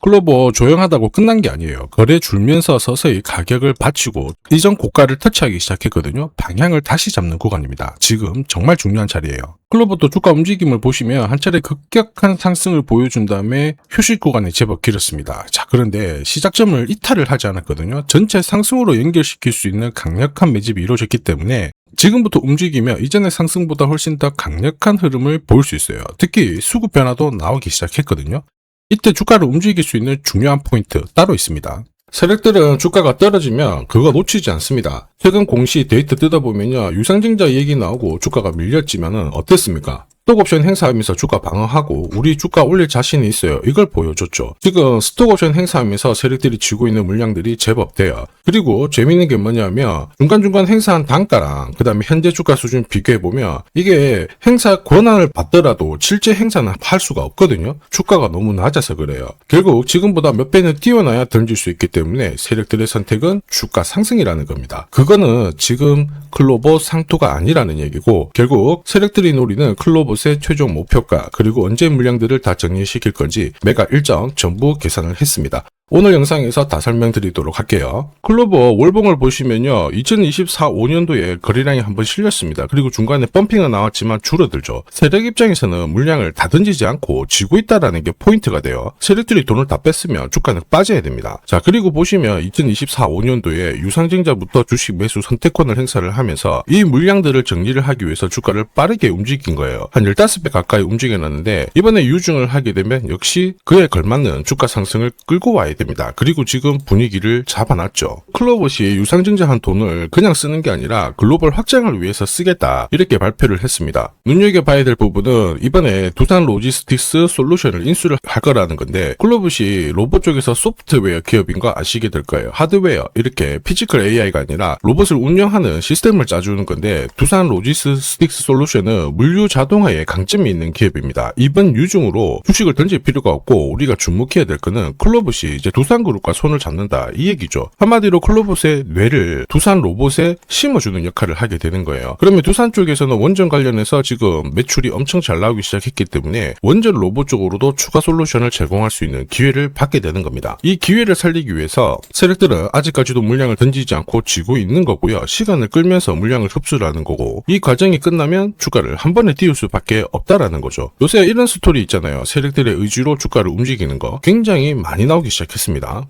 클로버 조용하다고 끝난 게 아니에요. 거래 줄면서 서서히 가격을 받치고 이전 고가를 터치하기 시작했거든요. 방향을 다시 잡는 구간입니다. 지금 정말 중요한 자리예요. 클로버도 주가 움직임을 보시면 한 차례 급격한 상승을 보여준 다음에 휴식 구간이 제법 길었습니다. 자, 그런데 시작점을 이탈을 하지 않았거든요. 전체 상승으로 연결시킬 수 있는 강력한 매집이 이루어졌기 때문에 지금부터 움직이면 이전의 상승보다 훨씬 더 강력한 흐름을 보일 수 있어요. 특히 수급 변화도 나오기 시작했거든요. 이때 주가를 움직일 수 있는 중요한 포인트 따로 있습니다. 세력들은 주가가 떨어지면 그거 놓치지 않습니다. 최근 공시 데이터 뜯어보면요, 유상증자 얘기 나오고 주가가 밀렸지만은 어땠습니까? 스톡옵션 행사하면서 주가 방어하고 우리 주가 올릴 자신이 있어요. 이걸 보여줬죠. 지금 스톡옵션 행사하면서 세력들이 쥐고 있는 물량들이 제법 돼요. 그리고 재밌는 게 뭐냐면 중간중간 행사한 단가랑 그 다음에 현재 주가 수준 비교해보면 이게 행사 권한을 받더라도 실제 행사는 할 수가 없거든요. 주가가 너무 낮아서 그래요. 결국 지금보다 몇 배는 뛰어나야 던질 수 있기 때문에 세력들의 선택은 주가 상승이라는 겁니다. 그거는 지금 클로버 상투가 아니라는 얘기고, 결국 세력들이 노리는 클로버의 최종 목표가 그리고 언제 물량들을 다 정리시킬 건지 매각 일정 전부 계산을 했습니다. 오늘 영상에서 다 설명드리도록 할게요. 클로버 월봉을 보시면요, 2024-5년도에 거래량이 한번 실렸습니다. 그리고 중간에 펌핑은 나왔지만 줄어들죠. 세력 입장에서는 물량을 다 던지지 않고 쥐고 있다라는 게 포인트가 돼요. 세력들이 돈을 다 뺐으면 주가는 빠져야 됩니다. 자, 그리고 보시면 2024-5년도에 유상증자부터 주식 매수 선택권을 행사를 하면서 이 물량들을 정리를 하기 위해서 주가를 빠르게 움직인 거예요. 한 15배 가까이 움직여놨는데 이번에 유증을 하게 되면 역시 그에 걸맞는 주가 상승을 끌고 와야 됩니다. 그리고 지금 분위기를 잡아놨죠. 클로버시 유상증자한 돈을 그냥 쓰는 게 아니라 글로벌 확장을 위해서 쓰겠다, 이렇게 발표를 했습니다. 눈여겨봐야 될 부분은 이번에 두산 로지스틱스 솔루션을 인수를 할 거라는 건데, 클로버시 로봇 쪽에서 소프트웨어 기업인 거 아시게 될 거예요. 하드웨어, 이렇게 피지컬 AI가 아니라 로봇을 운영하는 시스템을 짜주는 건데, 두산 로지스틱스 솔루션은 물류 자동화에 강점이 있는 기업입니다. 이번 유증으로 주식을 던질 필요가 없고 우리가 주목해야 될 거는 클로버시 이제 두산그룹과 손을 잡는다, 이 얘기죠. 한마디로 클로버의 뇌를 두산 로봇에 심어주는 역할을 하게 되는 거예요. 그러면 두산 쪽에서는 원전 관련해서 지금 매출이 엄청 잘 나오기 시작했기 때문에 원전 로봇 쪽으로도 추가 솔루션을 제공할 수 있는 기회를 받게 되는 겁니다. 이 기회를 살리기 위해서 세력들은 아직까지도 물량을 던지지 않고 쥐고 있는 거고요. 시간을 끌면서 물량을 흡수를 하는 거고, 이 과정이 끝나면 주가를 한 번에 띄울 수밖에 없다라는 거죠. 요새 이런 스토리 있잖아요. 세력들의 의지로 주가를 움직이는 거 굉장히 많이 나오기 시작했습니다.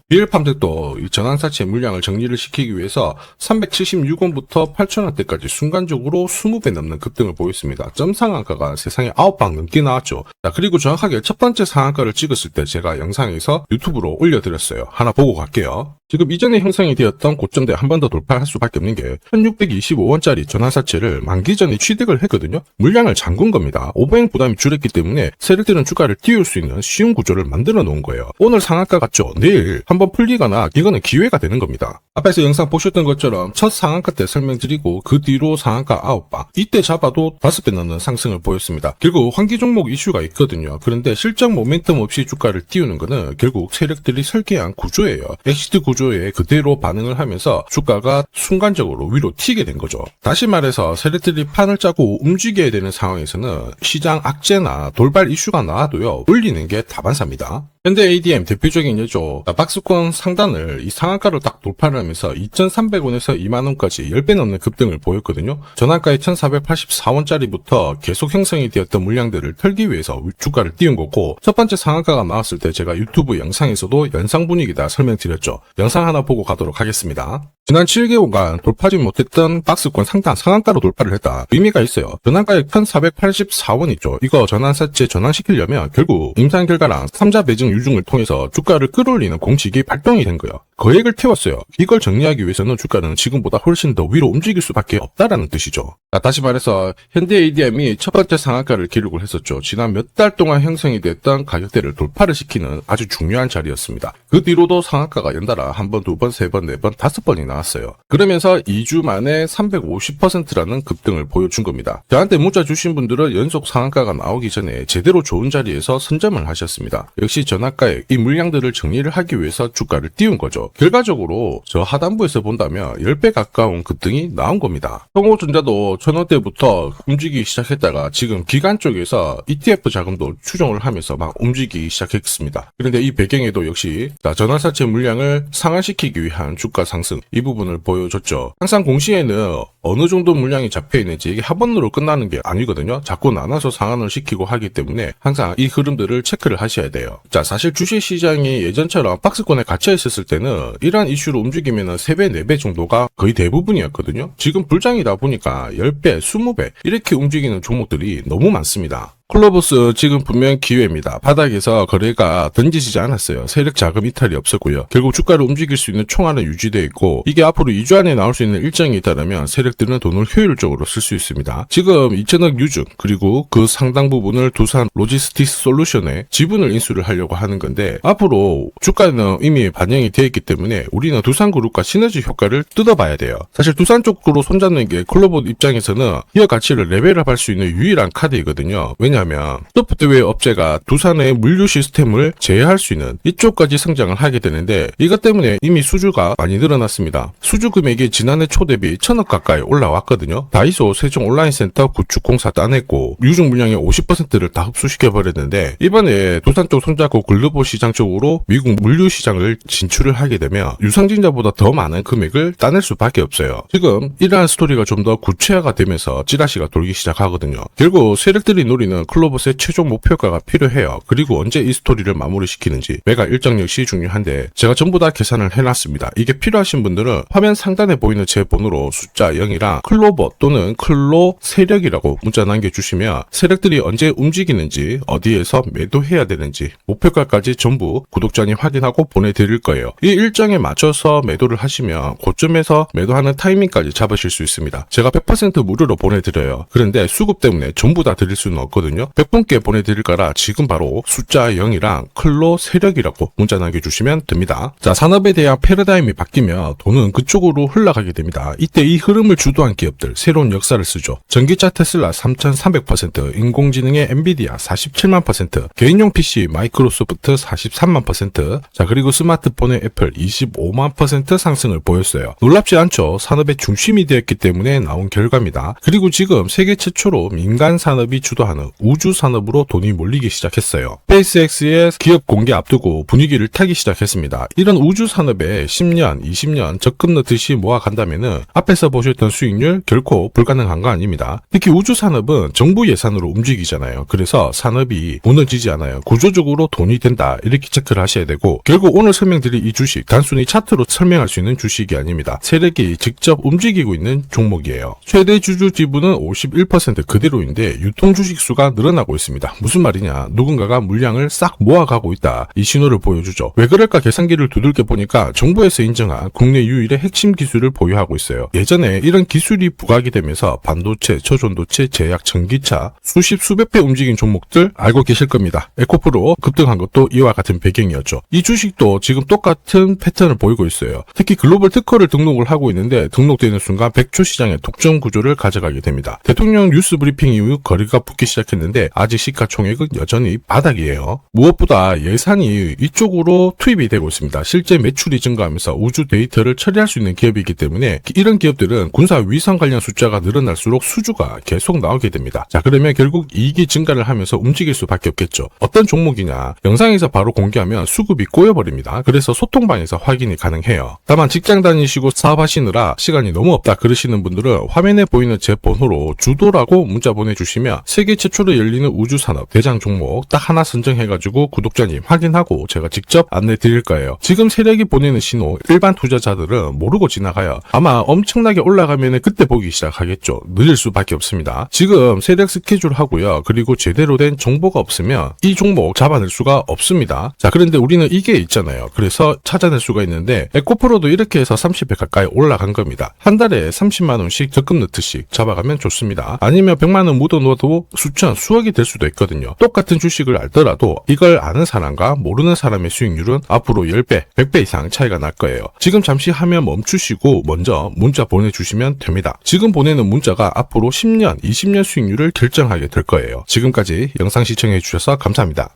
비엘팜텍도 이 전환사채 물량을 정리를 시키기 위해서 376원부터 8,000원대까지 순간적으로 20배 넘는 급등을 보였습니다. 점 상한가가 세상에 9방 넘게 나왔죠. 자, 그리고 정확하게 첫 번째 상한가를 찍었을 때 제가 영상에서 유튜브로 올려드렸어요. 하나 보고 갈게요. 지금 이전에 형성이 되었던 고점대 한 번 더 돌파할 수밖에 없는 게 1625원짜리 전환사채를 만기 전에 취득을 했거든요. 물량을 잠근 겁니다. 오버행 부담이 줄었기 때문에 세력들은 주가를 띄울 수 있는 쉬운 구조를 만들어 놓은 거예요. 오늘 상한가 같죠? 내일 한번 풀리거나 이거는 기회가 되는 겁니다. 앞에서 영상 보셨던 것처럼 첫 상한가 때 설명드리고 그 뒤로 상한가 9방, 이때 잡아도 5배 넘는 상승을 보였습니다. 결국 환기 종목 이슈가 있거든요. 그런데 실적 모멘텀 없이 주가를 띄우는 거는 결국 세력들이 설계한 구조예요. 엑시트 구조에 그대로 반응을 하면서 주가가 순간적으로 위로 튀게 된 거죠. 다시 말해서 세력들이 판을 짜고 움직여야 되는 상황에서는 시장 악재나 돌발 이슈가 나와도요, 올리는 게 다반사입니다. 현대 ADM 대표적인 예죠. 박스권 상단을 이 상한가로 딱 돌파를 하면서 2,300원에서 2만원까지 10배 넘는 급등을 보였거든요. 전환가의 1,484원짜리부터 계속 형성이 되었던 물량들을 털기 위해서 주가를 띄운 거고, 첫 번째 상한가가 나왔을 때 제가 유튜브 영상에서도 연상 분위기다 설명드렸죠. 영상 하나 보고 가도록 하겠습니다. 지난 7개월간 돌파하지 못했던 박스권 상단 상한가로 돌파를 했다. 의미가 있어요. 전환가액 1,484원이죠. 이거 전환사채 전환시키려면 결국 임상결과랑 3자 매증 유증을 통해서 주가를 끌어올리는 공식이 발동이 된 거예요. 거액을 태웠어요. 이걸 정리하기 위해서는 주가는 지금보다 훨씬 더 위로 움직일 수밖에 없다라는 뜻이죠. 자, 다시 말해서 현대 ADM이 첫 번째 상한가를 기록을 했었죠. 지난 몇 달 동안 형성이 됐던 가격대를 돌파를 시키는 아주 중요한 자리였습니다. 그 뒤로도 상한가가 연달아 한 번, 두 번, 세 번, 네 번, 5번이 나왔어요. 그러면서 2주 만에 350%라는 급등을 보여준 겁니다. 저한테 문자 주신 분들은 연속 상한가가 나오기 전에 제대로 좋은 자리에서 선점을 하셨습니다. 역시 전환 전환가액 이 물량들을 정리를 하기 위해서 주가를 띄운 거죠. 결과적으로 저 하단부에서 본다면 10배 가까운 급등이 나온 겁니다. 성호전자도 1000원대부터 움직이기 시작했다가 지금 기관 쪽에서 ETF 자금도 추정을 하면서 막 움직이기 시작했습니다. 그런데 이 배경에도 역시 전환사채 물량을 상환시키기 위한 주가 상승 이 부분을 보여줬죠. 항상 공시에는 어느 정도 물량이 잡혀 있는지 이게 한 번으로 끝나는 게 아니거든요. 자꾸 나눠서 상환을 시키고 하기 때문에 항상 이 흐름들을 체크를 하셔야 돼요. 자, 사실 주식시장이 예전처럼 박스권에 갇혀 있었을 때는 이러한 이슈로 움직이면 3배, 4배 정도가 거의 대부분이었거든요. 지금 불장이다 보니까 10배, 20배 이렇게 움직이는 종목들이 너무 많습니다. 클로버스 지금 분명 기회입니다. 바닥에서 거래가 던지지지 않았어요. 세력 자금 이탈이 없었고요. 결국 주가를 움직일 수 있는 총알은 유지되어 있고 이게 앞으로 2주 안에 나올 수 있는 일정이 있다면 세력들은 돈을 효율적으로 쓸 수 있습니다. 지금 2천억 유증 그리고 그 상당 부분을 두산 로지스틱스 솔루션에 지분을 인수를 하려고 하는 건데 앞으로 주가는 이미 반영이 되어 있기 때문에 우리는 두산그룹과 시너지 효과를 뜯어봐야 돼요. 사실 두산 쪽으로 손잡는 게 클로버 입장에서는 기업 가치를 레벨업 할 수 있는 유일한 카드이거든요. 왜냐하면 소프트웨어 업체가 두산의 물류 시스템을 제어할 수 있는 이쪽까지 성장을 하게 되는데 이것 때문에 이미 수주가 많이 늘어났습니다. 수주 금액이 지난해 초 대비 1000억 가까이 올라왔거든요. 다이소 세종 온라인센터 구축 공사 따냈고 유증 물량의 50%를 다 흡수시켜버렸는데 이번에 두산 쪽 손잡고 글로벌 시장 쪽으로 미국 물류 시장을 진출을 하게 되면 유상증자보다 더 많은 금액을 따낼 수밖에 없어요. 지금 이러한 스토리가 좀 더 구체화가 되면서 찌라시가 돌기 시작하거든요. 결국 세력들이 노리는 클로버스의 최종 목표가가 필요해요. 그리고 언제 이 스토리를 마무리시키는지 매가 일정 역시 중요한데 제가 전부 다 계산을 해놨습니다. 이게 필요하신 분들은 화면 상단에 보이는 제 번호로 숫자 0이랑 클로버 또는 클로 세력이라고 문자 남겨주시면 세력들이 언제 움직이는지 어디에서 매도해야 되는지 목표가까지 전부 구독자님 확인하고 보내드릴 거예요. 이 일정에 맞춰서 매도를 하시면 고점에서 매도하는 타이밍까지 잡으실 수 있습니다. 제가 100% 무료로 보내드려요. 그런데 수급 때문에 전부 다 드릴 수는 없거든요. 100분께 보내드릴 거라 지금 바로 숫자 0이랑 클로 세력이라고 문자 남겨주시면 됩니다. 자, 산업에 대한 패러다임이 바뀌면 돈은 그쪽으로 흘러가게 됩니다. 이때 이 흐름을 주도한 기업들 새로운 역사를 쓰죠. 전기차 테슬라 3300%, 인공지능의 엔비디아 47만%, 개인용 PC 마이크로소프트 43만%, 자 그리고 스마트폰의 애플 25만% 상승을 보였어요. 놀랍지 않죠? 산업의 중심이 되었기 때문에 나온 결과입니다. 그리고 지금 세계 최초로 민간 산업이 주도하는 우주 산업으로 돈이 몰리기 시작했어요. 스페이스X의 기업 공개 앞두고 분위기를 타기 시작했습니다. 이런 우주 산업에 10년, 20년 적금 넣듯이 모아간다면은 앞에서 보셨던 수익률 결코 불가능한 거 아닙니다. 특히 우주 산업은 정부 예산으로 움직이잖아요. 그래서 산업이 무너지지 않아요. 구조적으로 돈이 된다 이렇게 체크를 하셔야 되고 결국 오늘 설명드릴 이 주식 단순히 차트로 설명할 수 있는 주식이 아닙니다. 세력이 직접 움직이고 있는 종목이에요. 최대 주주 지분은 51% 그대로인데 유통 주식 수가 늘어나고 있습니다. 무슨 말이냐? 누군가가 물량을 싹 모아가고 있다. 이 신호를 보여주죠. 왜 그럴까 계산기를 두들겨 보니까 정부에서 인정한 국내 유일의 핵심 기술을 보유하고 있어요. 예전에 이런 기술이 부각이 되면서 반도체, 저전도체, 제약, 전기차 수십 수백 배 움직인 종목들 알고 계실 겁니다. 에코프로 급등한 것도 이와 같은 배경이었죠. 이 주식도 지금 똑같은 패턴을 보이고 있어요. 특히 글로벌 특허를 등록을 하고 있는데 등록되는 순간 100조 시장의 독점 구조를 가져가게 됩니다. 대통령 뉴스 브리핑 이후 거리가 붙기 시작했는데 아직 시가총액은 여전히 바닥이에요. 무엇보다 예산이 이쪽으로 투입이 되고 있습니다. 실제 매출이 증가하면서 우주 데이터를 처리할 수 있는 기업이기 때문에 이런 기업들은 군사 위성 관련 숫자가 늘어날수록 수주가 계속 나오게 됩니다. 자, 그러면 결국 이익이 증가를 하면서 움직일 수밖에 없겠죠. 어떤 종목이냐? 영상에서 바로 공개하면 수급이 꼬여버립니다. 그래서 소통방에서 확인이 가능해요. 다만 직장 다니시고 사업하시느라 시간이 너무 없다 그러시는 분들은 화면에 보이는 제 번호로 주도라고 문자 보내주시면 세계 최초로 열리는 우주산업 대장 종목 딱 하나 선정해가지고 구독자님 확인하고 제가 직접 안내 드릴 거예요. 지금 세력이 보내는 신호 일반 투자자들은 모르고 지나가요. 아마 엄청나게 올라가면 그때 보기 시작하겠죠. 늦을 수밖에 없습니다. 지금 세력 스케줄 하고요. 그리고 제대로 된 정보가 없으면 이 종목 잡아낼 수가 없습니다. 자, 그런데 우리는 이게 있잖아요. 그래서 찾아낼 수가 있는데 에코프로도 이렇게 해서 30배 가까이 올라간 겁니다. 한 달에 30만 원씩 적금 넣듯이 잡아가면 좋습니다. 아니면 100만 원 묻어 놓아도 수천, 수억이 될 수도 있거든요. 똑같은 주식을 알더라도 이걸 아는 사람과 모르는 사람의 수익률은 앞으로 10배, 100배 이상 차이가 날 거예요. 지금 잠시 화면 멈추시고 먼저 문자 보내주시면 됩니다. 지금 보내는 문자가 앞으로 10년, 20년 수익률을 결정하게 될 거예요. 지금까지 영상 시청해 주셔서 감사합니다.